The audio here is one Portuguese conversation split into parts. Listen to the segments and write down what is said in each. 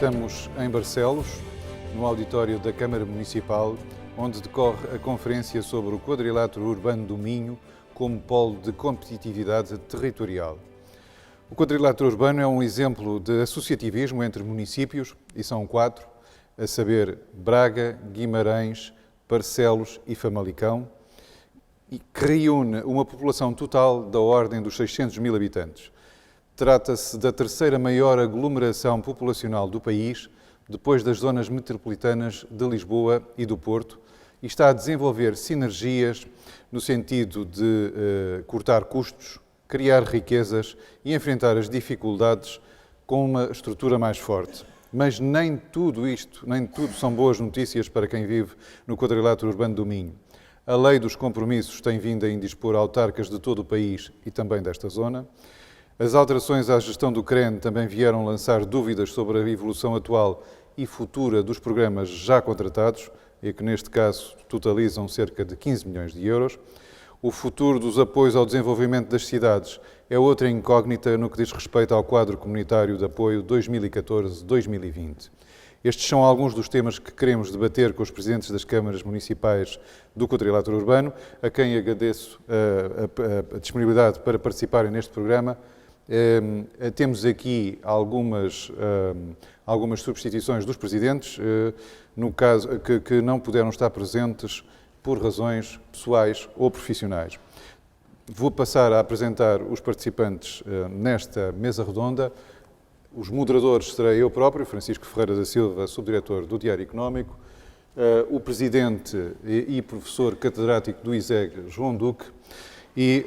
Estamos em Barcelos, no auditório da Câmara Municipal, onde decorre a conferência sobre o quadrilátero urbano do Minho como polo de competitividade territorial. O quadrilátero urbano é um exemplo de associativismo entre municípios, e são 4, a saber Braga, Guimarães, Barcelos e Famalicão, que reúne uma população total da ordem dos 600 mil habitantes. Trata-se da terceira maior aglomeração populacional do país, depois das zonas metropolitanas de Lisboa e do Porto, e está a desenvolver sinergias no sentido de cortar custos, criar riquezas e enfrentar as dificuldades com uma estrutura mais forte. Mas nem tudo são boas notícias para quem vive no quadrilátero urbano do Minho. A lei dos compromissos tem vindo a indispor autarcas de todo o país e também desta zona. As alterações à gestão do CREN também vieram lançar dúvidas sobre a evolução atual e futura dos programas já contratados, e que neste caso totalizam cerca de 15 milhões de euros. O futuro dos apoios ao desenvolvimento das cidades é outra incógnita no que diz respeito ao quadro comunitário de apoio 2014-2020. Estes são alguns dos temas que queremos debater com os presidentes das câmaras municipais do quadrilátero urbano, a quem agradeço a disponibilidade para participarem neste programa. Temos aqui algumas substituições dos presidentes, no caso que não puderam estar presentes por razões pessoais ou profissionais. Vou passar a apresentar os participantes nesta mesa redonda. Os moderadores serei eu próprio, Francisco Ferreira da Silva, subdiretor do Diário Económico, o presidente e professor catedrático do ISEG, João Duque, e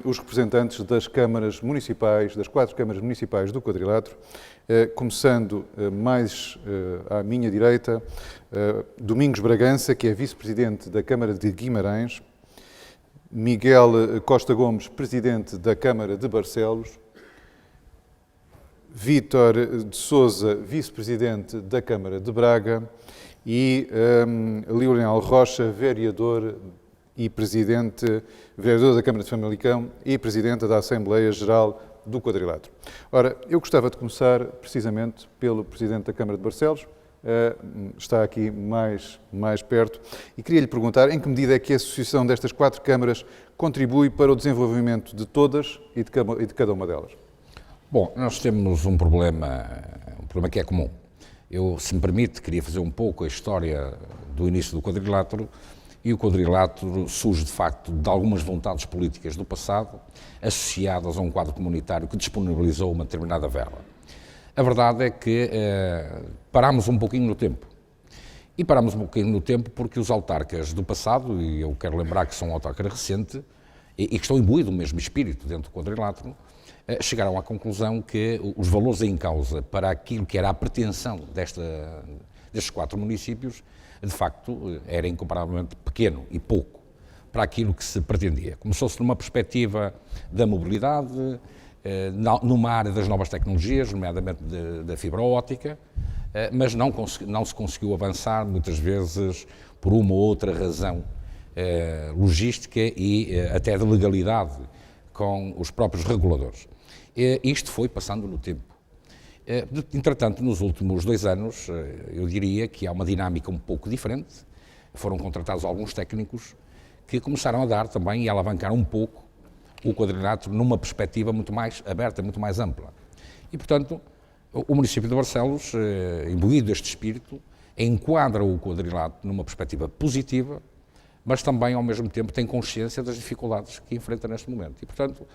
os representantes das câmaras municipais, das 4 câmaras municipais do quadrilátero, começando mais à minha direita, Domingos Bragança, que é vice-presidente da Câmara de Guimarães, Miguel Costa Gomes, presidente da Câmara de Barcelos, Vítor de Sousa, vice-presidente da Câmara de Braga, e Lionel Rocha, vereador da Câmara de Famalicão e presidente da Assembleia Geral do Quadrilátero. Ora, eu gostava de começar precisamente pelo presidente da Câmara de Barcelos, está aqui mais perto, e queria lhe perguntar em que medida é que a associação destas 4 câmaras contribui para o desenvolvimento de todas e de cada uma delas. Bom, nós temos um problema que é comum. Eu, se me permite, queria fazer um pouco a história do início do quadrilátero, e o quadrilátero surge, de facto, de algumas vontades políticas do passado, associadas a um quadro comunitário que disponibilizou uma determinada verba. A verdade é que parámos um pouquinho no tempo. E parámos um pouquinho no tempo porque os autarcas do passado, e eu quero lembrar que são um autarca recente, e que estão imbuídos do mesmo espírito dentro do quadrilátero, chegaram à conclusão que os valores em causa para aquilo que era a pretensão destes 4 municípios, de facto, era incomparavelmente pequeno e pouco para aquilo que se pretendia. Começou-se numa perspectiva da mobilidade, numa área das novas tecnologias, nomeadamente da fibra óptica, mas não se conseguiu avançar, muitas vezes, por uma ou outra razão logística e até de legalidade com os próprios reguladores. Isto foi passando no tempo. Entretanto, nos últimos 2 anos, eu diria que há uma dinâmica um pouco diferente. Foram contratados alguns técnicos que começaram a dar também e a alavancar um pouco o quadrilátero numa perspectiva muito mais aberta, muito mais ampla. E, portanto, o município de Barcelos, imbuído deste espírito, enquadra o quadrilátero numa perspectiva positiva, mas também, ao mesmo tempo, tem consciência das dificuldades que enfrenta neste momento. E, portanto,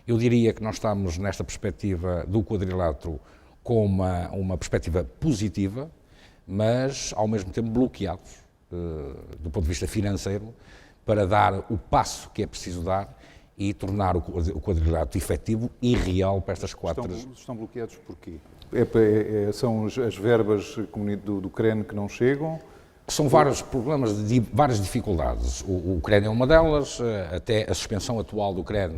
eu diria que nós estamos nesta perspectiva do quadrilátero com uma perspectiva positiva, mas, ao mesmo tempo, bloqueados, do ponto de vista financeiro, para dar o passo que é preciso dar e tornar o quadrilátero efetivo e real para estas 4... Estão bloqueados porquê? São as verbas do CREN que não chegam? São vários problemas, várias dificuldades. O CREN é uma delas, até a suspensão atual do CREN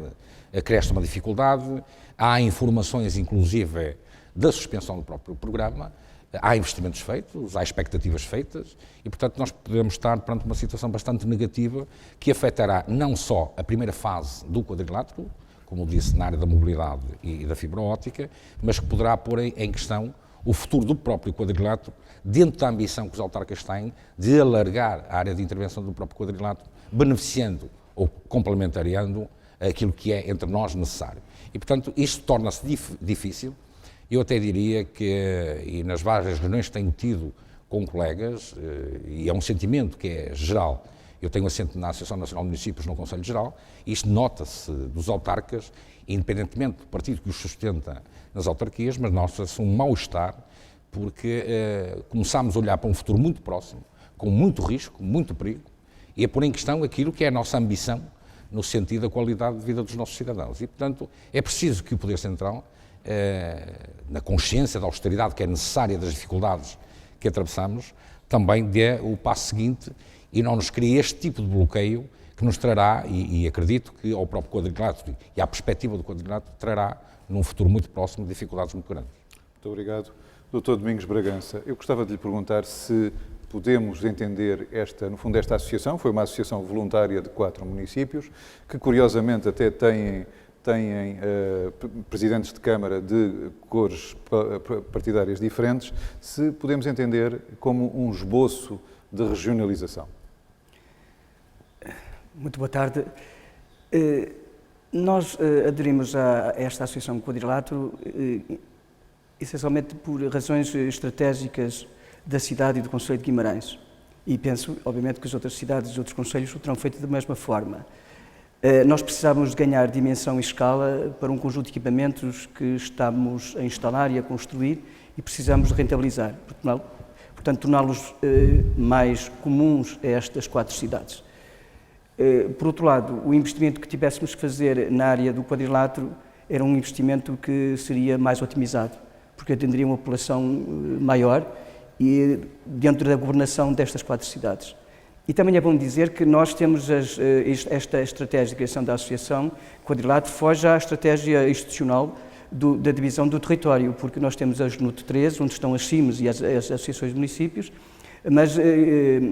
acresce uma dificuldade. Há informações, inclusive, da suspensão do próprio programa, há investimentos feitos, há expectativas feitas e, portanto, nós podemos estar perante uma situação bastante negativa que afetará não só a primeira fase do quadrilátero, como disse, na área da mobilidade e da fibra óptica, mas que poderá pôr em questão o futuro do próprio quadrilátero, dentro da ambição que os autarcas têm de alargar a área de intervenção do próprio quadrilátero, beneficiando ou complementariando aquilo que é entre nós necessário. E, portanto, isto torna-se difícil. Eu até diria que, e nas várias reuniões que tenho tido com colegas, e é um sentimento que é geral, eu tenho assento na Associação Nacional de Municípios no Conselho Geral, e isto nota-se dos autarcas, independentemente do partido que os sustenta nas autarquias, mas nota-se um mal-estar, porque começámos a olhar para um futuro muito próximo, com muito risco, muito perigo, e é pôr em questão aquilo que é a nossa ambição no sentido da qualidade de vida dos nossos cidadãos. E, portanto, é preciso que o Poder Central, na consciência da austeridade que é necessária das dificuldades que atravessamos, também dê o passo seguinte e não nos crie este tipo de bloqueio que nos trará, e acredito que ao próprio quadrilátero e à perspectiva do quadrilátero, trará, num futuro muito próximo, dificuldades muito grandes. Muito obrigado. Dr. Domingos Bragança, eu gostava de lhe perguntar se podemos entender no fundo, esta associação, foi uma associação voluntária de 4 municípios, que curiosamente até têm presidentes de Câmara de cores partidárias diferentes, se podemos entender como um esboço de regionalização. Muito boa tarde. Nós aderimos a esta associação quadrilátero essencialmente por razões estratégicas da cidade e do Conselho de Guimarães. E penso, obviamente, que as outras cidades e os outros concelhos o terão feito da mesma forma. Nós precisávamos de ganhar dimensão e escala para um conjunto de equipamentos que estamos a instalar e a construir e precisamos de rentabilizar, portanto, torná-los mais comuns a estas 4 cidades. Por outro lado, o investimento que tivéssemos que fazer na área do quadrilátero era um investimento que seria mais otimizado, porque atenderia uma população maior e dentro da governação destas 4 cidades. E também é bom dizer que nós temos esta estratégia de criação da associação quadrilátero foge à estratégia institucional da divisão do território, porque nós temos as NUT 3, onde estão as CIMs e as associações de municípios, mas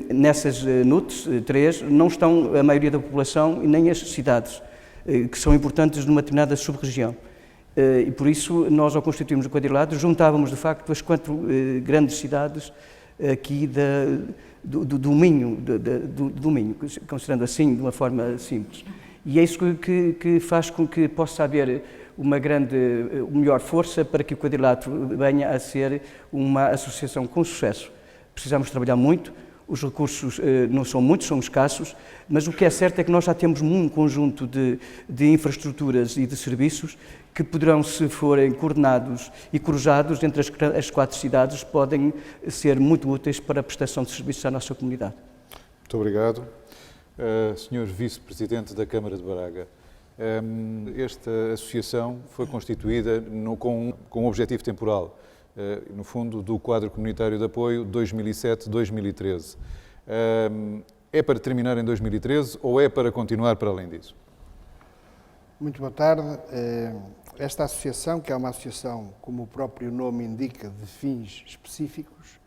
nessas NUTs 3 não estão a maioria da população e nem as cidades, que são importantes numa determinada sub-região. E por isso, nós, ao constituirmos o quadrilátero, juntávamos, de facto, as 4 grandes cidades aqui do Minho, considerando assim, de uma forma simples. E é isso que faz com que possa haver uma melhor força para que o quadrilátero venha a ser uma associação com sucesso. Precisamos trabalhar muito, os recursos não são muitos, são escassos, mas o que é certo é que nós já temos um conjunto de infraestruturas e de serviços que poderão, se forem coordenados e cruzados entre as 4 cidades, podem ser muito úteis para a prestação de serviços à nossa comunidade. Muito obrigado. Senhor Vice-Presidente da Câmara de Braga, esta associação foi constituída com um objetivo temporal, no fundo, do quadro comunitário de apoio 2007-2013. É para terminar em 2013 ou é para continuar para além disso? Muito boa tarde. Esta associação, que é uma associação, como o próprio nome indica, de fins específicos,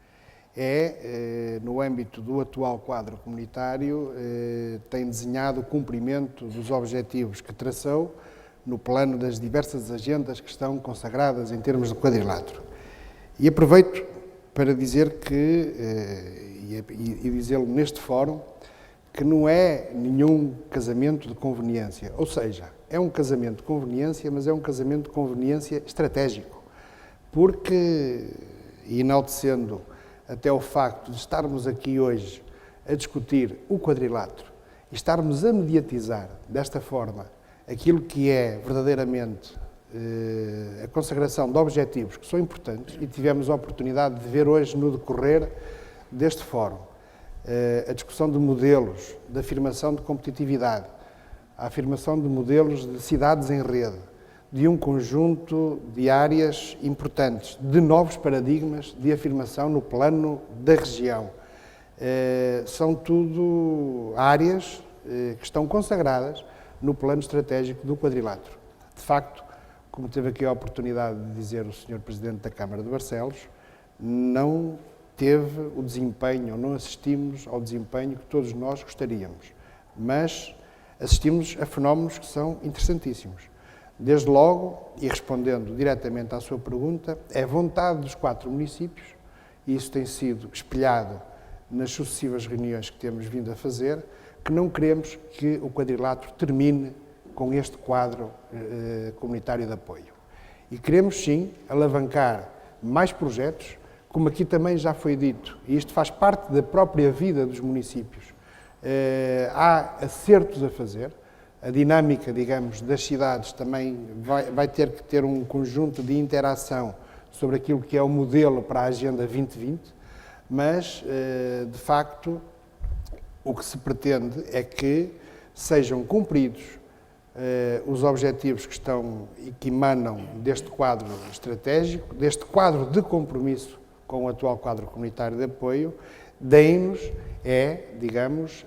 no âmbito do atual quadro comunitário, tem desenhado o cumprimento dos objetivos que traçou no plano das diversas agendas que estão consagradas em termos de quadrilátero. E aproveito para dizer que, e dizê-lo neste fórum, que não é nenhum casamento de conveniência, ou seja, é um casamento de conveniência, mas é um casamento de conveniência estratégico, porque, enaltecendo até o facto de estarmos aqui hoje a discutir o quadrilátero e estarmos a mediatizar desta forma aquilo que é verdadeiramente a consagração de objetivos que são importantes, e tivemos a oportunidade de ver hoje no decorrer deste fórum a discussão de modelos, de afirmação de competitividade, a afirmação de modelos de cidades em rede, de um conjunto de áreas importantes, de novos paradigmas de afirmação no plano da região. São tudo áreas que estão consagradas no plano estratégico do quadrilátero. De facto, como teve aqui a oportunidade de dizer o Sr. Presidente da Câmara de Barcelos, não teve o desempenho, ou não assistimos ao desempenho que todos nós gostaríamos, mas assistimos a fenómenos que são interessantíssimos. Desde logo, e respondendo diretamente à sua pergunta, é vontade dos 4 municípios, e isso tem sido espelhado nas sucessivas reuniões que temos vindo a fazer, que não queremos que o quadrilátero termine com este quadro comunitário de apoio. E queremos sim alavancar mais projetos, como aqui também já foi dito, e isto faz parte da própria vida dos municípios. Há acertos a fazer, a dinâmica, digamos, das cidades também vai ter que ter um conjunto de interação sobre aquilo que é o modelo para a Agenda 2020, mas, de facto, o que se pretende é que sejam cumpridos os objetivos que estão e que emanam deste quadro estratégico, deste quadro de compromisso com o atual quadro comunitário de apoio, deem-nos, digamos,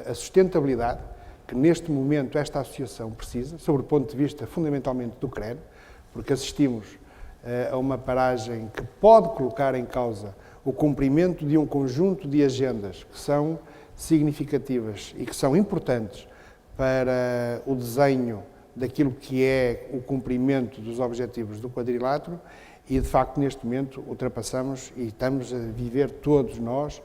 a sustentabilidade que neste momento esta associação precisa, sob o ponto de vista fundamentalmente do CREN, porque assistimos a uma paragem que pode colocar em causa o cumprimento de um conjunto de agendas que são significativas e que são importantes para o desenho daquilo que é o cumprimento dos objetivos do quadrilátero e, de facto, neste momento ultrapassamos e estamos a viver todos nós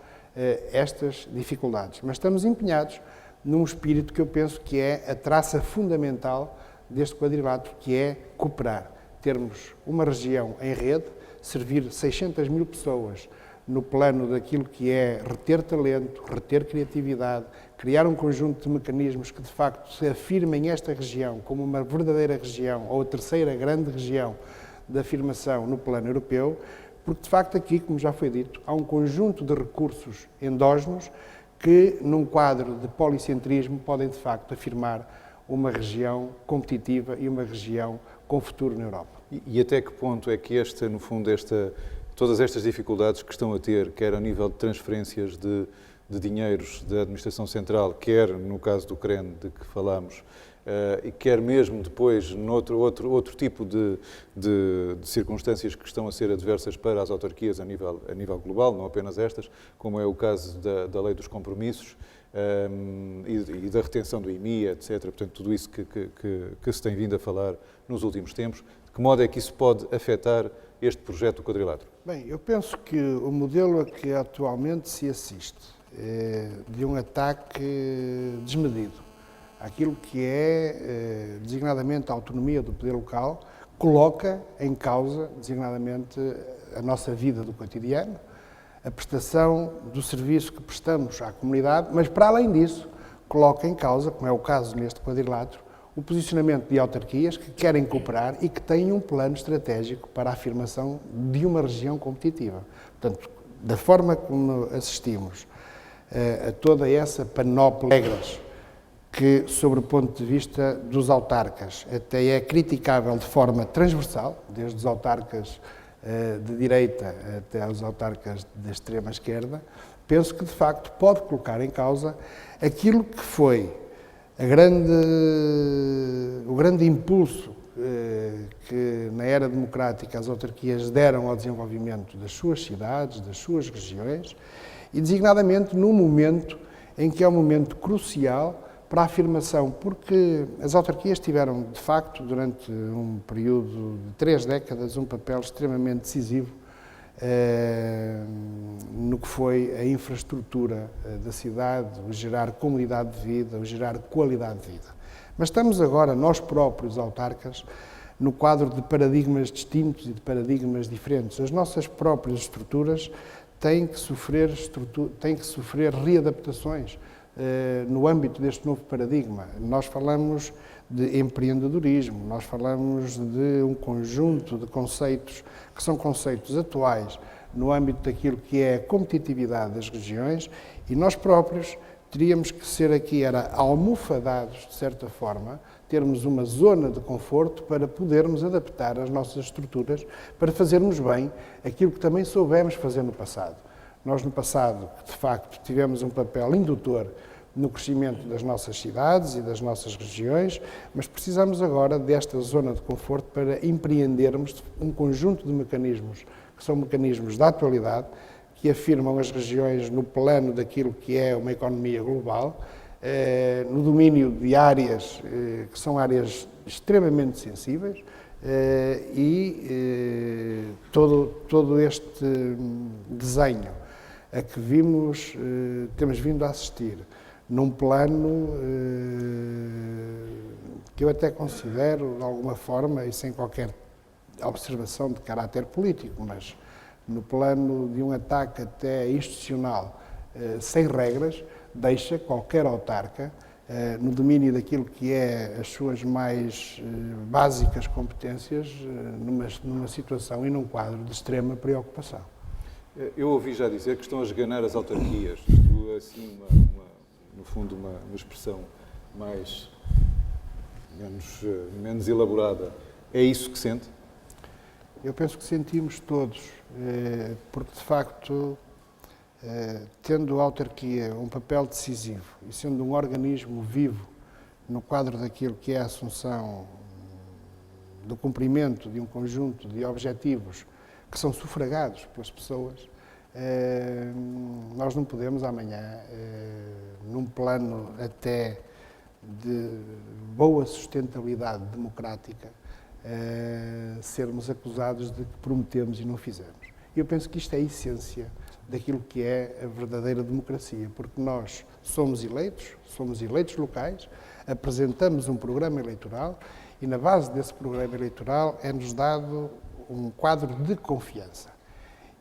estas dificuldades. Mas estamos empenhados num espírito que eu penso que é a traça fundamental deste quadrilátero, que é cooperar. Termos uma região em rede, servir 600 mil pessoas no plano daquilo que é reter talento, reter criatividade, criar um conjunto de mecanismos que de facto se afirmem esta região como uma verdadeira região ou a terceira grande região da afirmação no plano europeu, porque de facto aqui, como já foi dito, há um conjunto de recursos endógenos que num quadro de policentrismo podem de facto afirmar uma região competitiva e uma região com futuro na Europa. E até que ponto é que no fundo, todas estas dificuldades que estão a ter, quer ao nível de transferências de dinheiros da Administração Central, quer no caso do CREN de que falámos, e quer mesmo depois outro tipo de circunstâncias que estão a ser adversas para as autarquias a nível global, não apenas estas, como é o caso da lei dos compromissos e da retenção do IMI, etc. Portanto, tudo isso que se tem vindo a falar nos últimos tempos. De que modo é que isso pode afetar este projeto do quadrilátero? Bem, eu penso que o modelo a que atualmente se assiste é de um ataque desmedido àquilo que é, designadamente, a autonomia do poder local, coloca em causa, designadamente, a nossa vida do cotidiano, a prestação do serviço que prestamos à comunidade, mas, para além disso, coloca em causa, como é o caso neste quadrilátero, o posicionamento de autarquias que querem cooperar e que têm um plano estratégico para a afirmação de uma região competitiva. Portanto, da forma como assistimos a toda essa panóplia de regras que, sobre o ponto de vista dos autarcas, até é criticável de forma transversal, desde os autarcas de direita até aos autarcas da extrema-esquerda, penso que, de facto, pode colocar em causa aquilo que foi o grande impulso que, na era democrática, as autarquias deram ao desenvolvimento das suas cidades, das suas regiões, e, designadamente, num momento em que é um momento crucial para a afirmação, porque as autarquias tiveram, de facto, durante um período de 3 décadas, um papel extremamente decisivo no que foi a infraestrutura da cidade, o gerar comunidade de vida, o gerar qualidade de vida. Mas estamos agora, nós próprios autarcas, no quadro de paradigmas distintos e de paradigmas diferentes. As nossas próprias estruturas têm que sofrer readaptações no âmbito deste novo paradigma. Nós falamos de empreendedorismo, nós falamos de um conjunto de conceitos que são conceitos atuais no âmbito daquilo que é a competitividade das regiões e nós próprios teríamos que ser aqui almofadados, de certa forma, termos uma zona de conforto para podermos adaptar as nossas estruturas para fazermos bem aquilo que também soubemos fazer no passado. Nós, no passado, de facto, tivemos um papel indutor no crescimento das nossas cidades e das nossas regiões, mas precisamos agora desta zona de conforto para empreendermos um conjunto de mecanismos que são mecanismos da atualidade, que afirmam as regiões no plano daquilo que é uma economia global no domínio de áreas que são áreas extremamente sensíveis e todo este desenho a que temos vindo a assistir num plano que eu até considero, de alguma forma, e sem qualquer observação de caráter político, mas no plano de um ataque até institucional sem regras, deixa qualquer autarca no domínio daquilo que é as suas mais básicas competências numa situação e num quadro de extrema preocupação. Eu ouvi já dizer que estão a esganar as autarquias. Isto é assim, no fundo, uma expressão menos elaborada. É isso que sente? Eu penso que sentimos todos, porque de facto, tendo a autarquia um papel decisivo e sendo um organismo vivo no quadro daquilo que é a assunção do cumprimento de um conjunto de objetivos que são sufragados pelas pessoas, nós não podemos amanhã, num plano até de boa sustentabilidade democrática, sermos acusados de que prometemos e não fizemos. Eu penso que isto é a essência daquilo que é a verdadeira democracia, porque nós somos eleitos locais, apresentamos um programa eleitoral e na base desse programa eleitoral é-nos dado um quadro de confiança.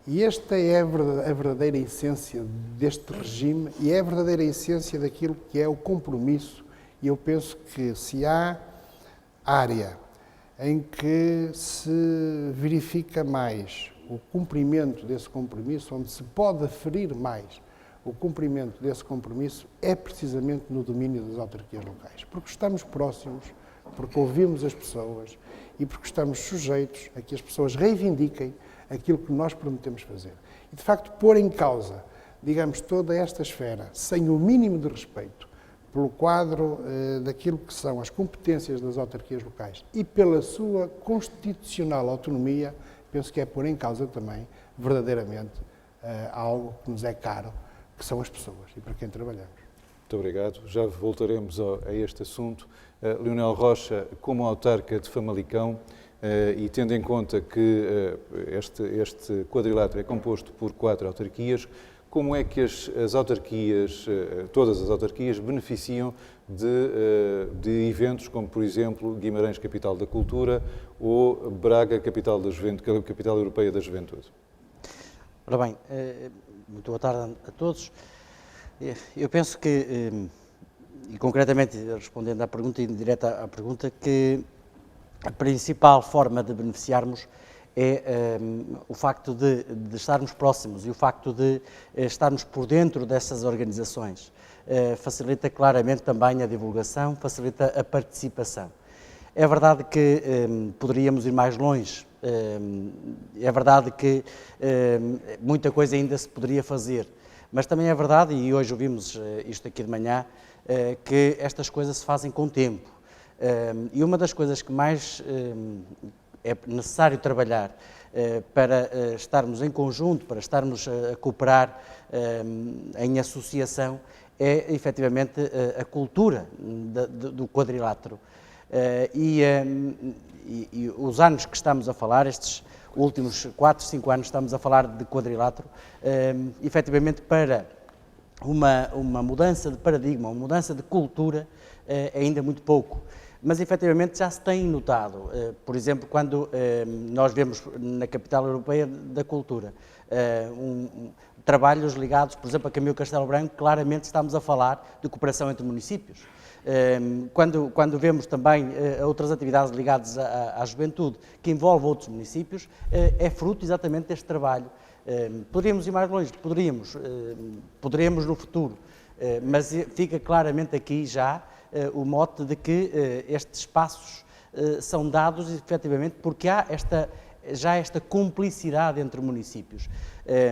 E esta é a verdadeira essência deste regime e é a verdadeira essência daquilo que é o compromisso. E eu penso que se há área em que se verifica mais o cumprimento desse compromisso, onde se pode aferir mais o cumprimento desse compromisso, é precisamente no domínio das autarquias locais. Porque estamos próximos, porque ouvimos as pessoas e porque estamos sujeitos a que as pessoas reivindiquem aquilo que nós prometemos fazer. E, de facto, pôr em causa, digamos, toda esta esfera, sem o mínimo de respeito pelo quadro daquilo que são as competências das autarquias locais e pela sua constitucional autonomia, penso que é pôr em causa também, verdadeiramente, algo que nos é caro, que são as pessoas e para quem trabalhamos. Muito obrigado. Já voltaremos a este assunto. Leonel Rocha, como autarca de Famalicão, e tendo em conta que este quadrilátero é composto por 4 autarquias, como é que as autarquias, todas as autarquias, beneficiam de eventos como, por exemplo, Guimarães, capital da cultura, ou Braga, capital europeia da juventude? Ora bem, muito boa tarde a todos. Eu penso que, e concretamente respondendo à pergunta, e direta à pergunta, que a principal forma de beneficiarmos é o facto de estarmos próximos e o facto de estarmos por dentro dessas organizações. Facilita claramente também a divulgação, facilita a participação. É verdade que poderíamos ir mais longe, é verdade que muita coisa ainda se poderia fazer, mas também é verdade, e hoje ouvimos isto aqui de manhã, que estas coisas se fazem com tempo. E uma das coisas que mais é necessário trabalhar para estarmos em conjunto, para estarmos a cooperar em associação, é efetivamente a cultura do quadrilátero. E os anos que estamos a falar, estes últimos 4, 5 anos estamos a falar de quadrilátero, efetivamente para uma mudança de paradigma, uma mudança de cultura, ainda muito pouco. Mas, efetivamente, já se tem notado, por exemplo, quando nós vemos na capital europeia da cultura trabalhos ligados, por exemplo, a Camilo Castelo Branco, claramente estamos a falar de cooperação entre municípios. Quando vemos também outras atividades ligadas à juventude, que envolvem outros municípios, é fruto exatamente deste trabalho. Poderíamos ir mais longe, poderemos no futuro, mas fica claramente aqui já o mote de que estes espaços são dados efetivamente porque há já esta cumplicidade entre municípios.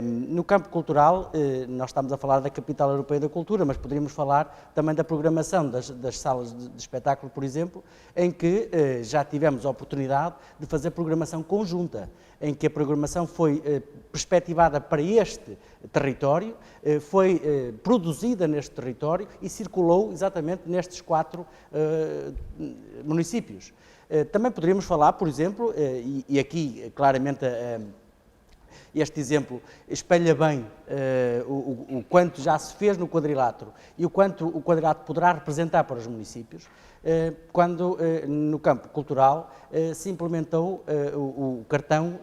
No campo cultural, nós estamos a falar da Capital Europeia da Cultura, mas poderíamos falar também da programação das salas de espetáculo, por exemplo, em que já tivemos a oportunidade de fazer programação conjunta, em que a programação foi perspectivada para este território, foi produzida neste território e circulou exatamente nestes 4 municípios. Também poderíamos falar, por exemplo, e aqui claramente este exemplo espelha bem o quanto já se fez no quadrilátero e o quanto o quadrilátero poderá representar para os municípios, quando no campo cultural se implementou o cartão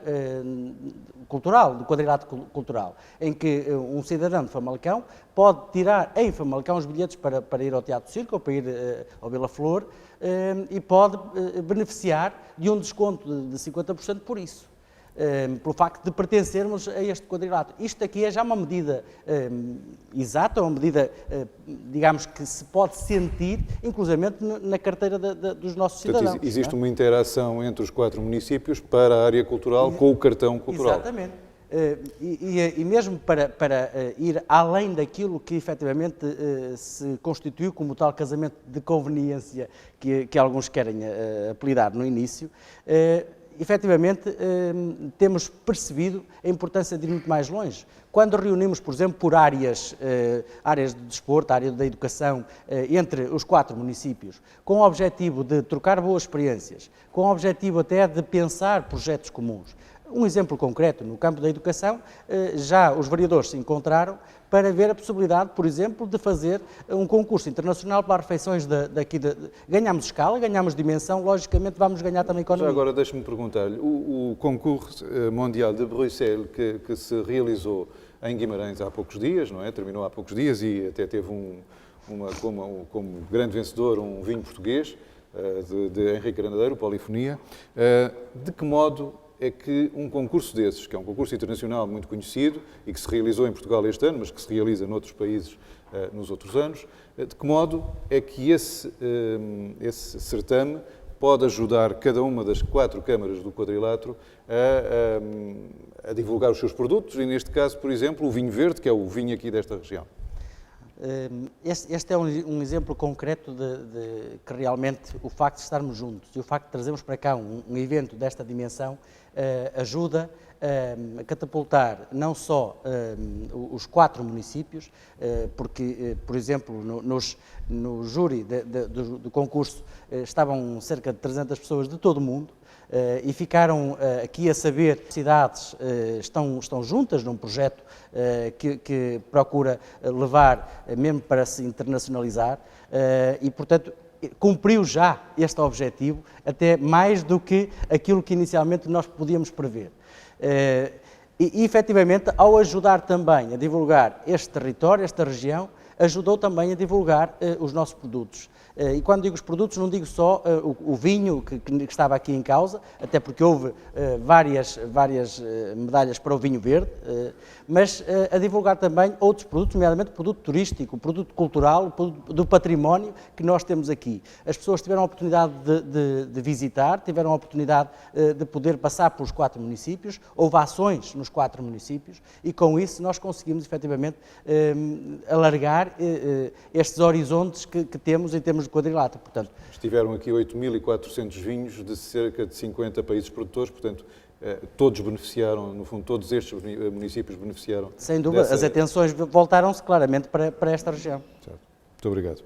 cultural, do quadrilátero cultural, em que um cidadão de Famalicão pode tirar em Famalicão os bilhetes para ir ao Teatro Circo ou para ir ao Vila Flor e pode beneficiar de um desconto de 50% por isso. Pelo facto de pertencermos a este quadrilátero. Isto aqui é já uma medida exata, uma medida, digamos, que se pode sentir, inclusivamente na carteira dos nossos cidadãos. Portanto, existe uma interação entre os 4 municípios para a área cultural com o cartão cultural. Exatamente. E mesmo para ir além daquilo que efetivamente se constituiu como tal casamento de conveniência que alguns querem apelidar no início, efetivamente, temos percebido a importância de ir muito mais longe. Quando reunimos, por exemplo, por áreas de desporto, área da educação, entre os 4 municípios, com o objetivo de trocar boas experiências, com o objetivo até de pensar projetos comuns. Um exemplo concreto, no campo da educação, já os vereadores se encontraram para ver a possibilidade, por exemplo, de fazer um concurso internacional para refeições daqui. Ganhamos escala, ganhamos dimensão, logicamente vamos ganhar também economia. Já agora deixe-me perguntar-lhe, o concurso mundial de Bruxelas que se realizou em Guimarães há poucos dias, não é? Terminou há poucos dias e até teve como grande vencedor um vinho português de Henrique Arandadeiro, Polifonia. De que modo é que um concurso desses, que é um concurso internacional muito conhecido e que se realizou em Portugal este ano, mas que se realiza noutros países nos outros anos, de que modo é que esse certame pode ajudar cada uma das 4 câmaras do quadrilátero a divulgar os seus produtos e, neste caso, por exemplo, o vinho verde, que é o vinho aqui desta região? Este é um exemplo concreto de que realmente o facto de estarmos juntos e o facto de trazermos para cá um evento desta dimensão ajuda a catapultar não só os 4 municípios, porque, por exemplo, no júri do concurso estavam cerca de 300 pessoas de todo o mundo, e ficaram aqui a saber que cidades estão juntas num projeto que procura levar mesmo para se internacionalizar e, portanto, cumpriu já este objetivo, até mais do que aquilo que inicialmente nós podíamos prever. E efetivamente, ao ajudar também a divulgar este território, esta região, ajudou também a divulgar os nossos produtos. E quando digo os produtos, não digo só o vinho que estava aqui em causa, até porque houve várias medalhas para o vinho verde, mas a divulgar também outros produtos, nomeadamente o produto turístico, o produto cultural, o produto do património que nós temos aqui. As pessoas tiveram a oportunidade de visitar, tiveram a oportunidade de poder passar pelos 4 municípios, houve ações nos 4 municípios e com isso nós conseguimos efetivamente alargar estes horizontes que temos em termos de quadrilátero. Portanto, estiveram aqui 8.400 vinhos de cerca de 50 países produtores, portanto, todos beneficiaram, no fundo, todos estes municípios beneficiaram. Sem dúvida, as atenções voltaram-se claramente para esta região. Certo. Muito obrigado.